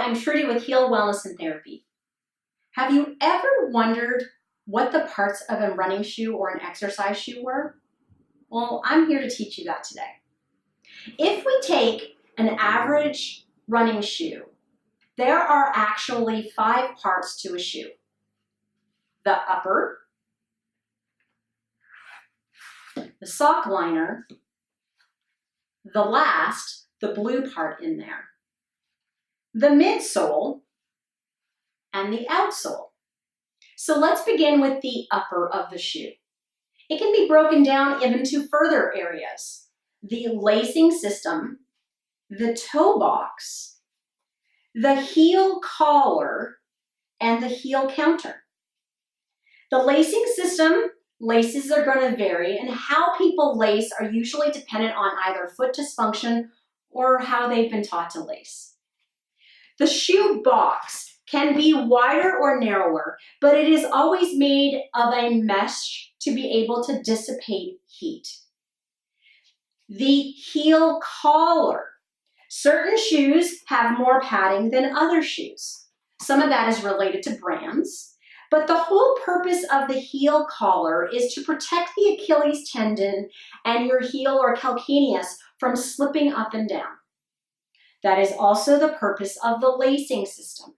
I'm Trudy with Heal Wellness and Therapy. Have you ever wondered what the parts of a running shoe or an exercise shoe were? Well, I'm here to teach you that today. If we take an average running shoe, there are actually 5 parts to a shoe. The upper, the sock liner, the last, the blue part in there, the midsole, and the outsole. So let's begin with the upper of the shoe. It can be broken down even to further areas. The lacing system, the toe box, the heel collar, and the heel counter. The lacing system, laces are going to vary, and how people lace are usually dependent on either foot dysfunction or how they've been taught to lace. The shoe box can be wider or narrower, but it is always made of a mesh to be able to dissipate heat. The heel collar. Certain shoes have more padding than other shoes. Some of that is related to brands, but the whole purpose of the heel collar is to protect the Achilles tendon and your heel or calcaneus from slipping up and down. That is also the purpose of the lacing system.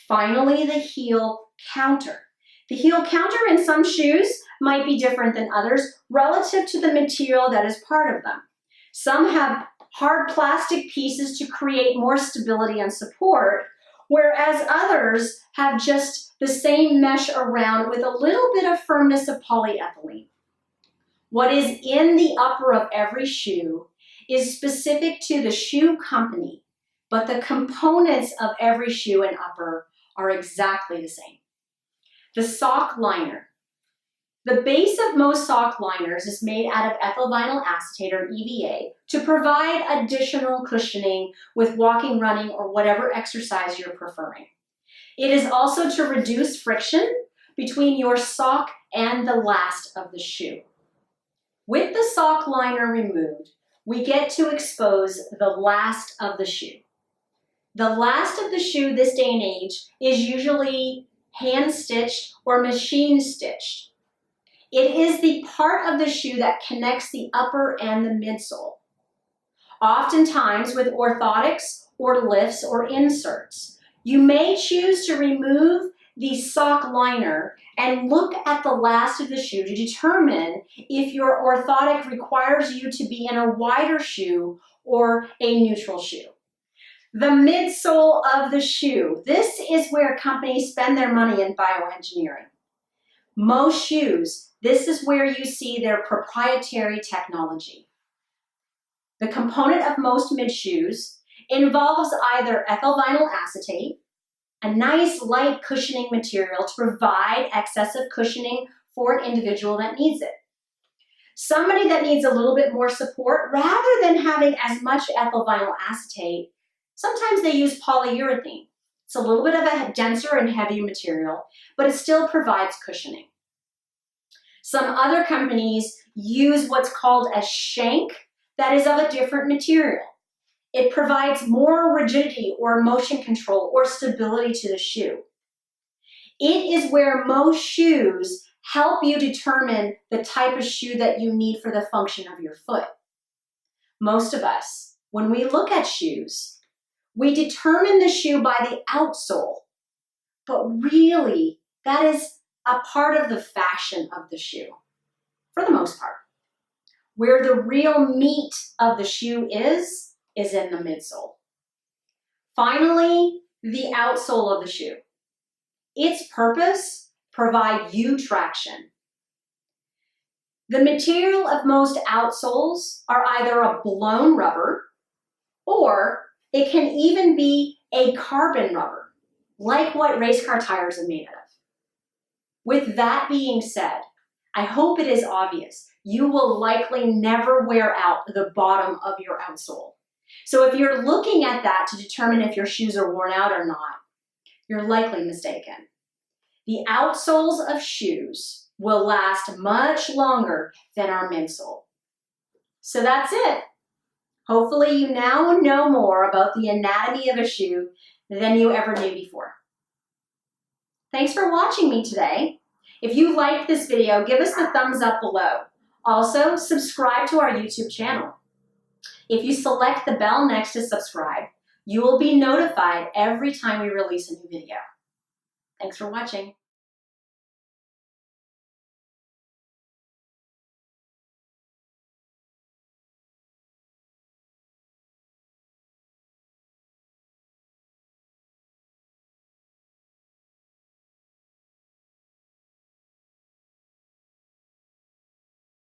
Finally, the heel counter. The heel counter in some shoes might be different than others relative to the material that is part of them. Some have hard plastic pieces to create more stability and support, whereas others have just the same mesh around with a little bit of firmness of polyethylene. What is in the upper of every shoe is specific to the shoe company, but the components of every shoe and upper are exactly the same. The sock liner. The base of most sock liners is made out of ethyl vinyl acetate or EVA to provide additional cushioning with walking, running, or whatever exercise you're preferring. It is also to reduce friction between your sock and the last of the shoe. With the sock liner removed, we get to expose the last of the shoe. The last of the shoe this day and age is usually hand-stitched or machine-stitched. It is the part of the shoe that connects the upper and the midsole, oftentimes with orthotics or lifts or inserts. You may choose to remove the sock liner and look at the last of the shoe to determine if your orthotic requires you to be in a wider shoe or a neutral shoe. The midsole of the shoe. This is where companies spend their money in bioengineering. Most shoes, this is where you see their proprietary technology. The component of most mid shoes involves either ethyl vinyl acetate, a nice light cushioning material to provide excessive cushioning for an individual that needs it. Somebody that needs a little bit more support, rather than having as much ethyl vinyl acetate, sometimes they use polyurethane. It's a little bit of a denser and heavier material, but it still provides cushioning. Some other companies use what's called a shank that is of a different material. It provides more rigidity or motion control or stability to the shoe. It is where most shoes help you determine the type of shoe that you need for the function of your foot. Most of us, when we look at shoes, we determine the shoe by the outsole, but really that is a part of the fashion of the shoe, for the most part. Where the real meat of the shoe is in the midsole. Finally, the outsole of the shoe. Its purpose, provide you traction. The material of most outsoles are either a blown rubber or it can even be a carbon rubber, like what race car tires are made of. With that being said, I hope it is obvious you will likely never wear out the bottom of your outsole. So if you're looking at that to determine if your shoes are worn out or not, you're likely mistaken. The outsoles of shoes will last much longer than our midsole. So that's it. Hopefully you now know more about the anatomy of a shoe than you ever knew before. Thanks for watching me today. If you liked this video, give us the thumbs up below. Also, subscribe to our YouTube channel. If you select the bell next to subscribe, you will be notified every time we release a new video. Thanks for watching.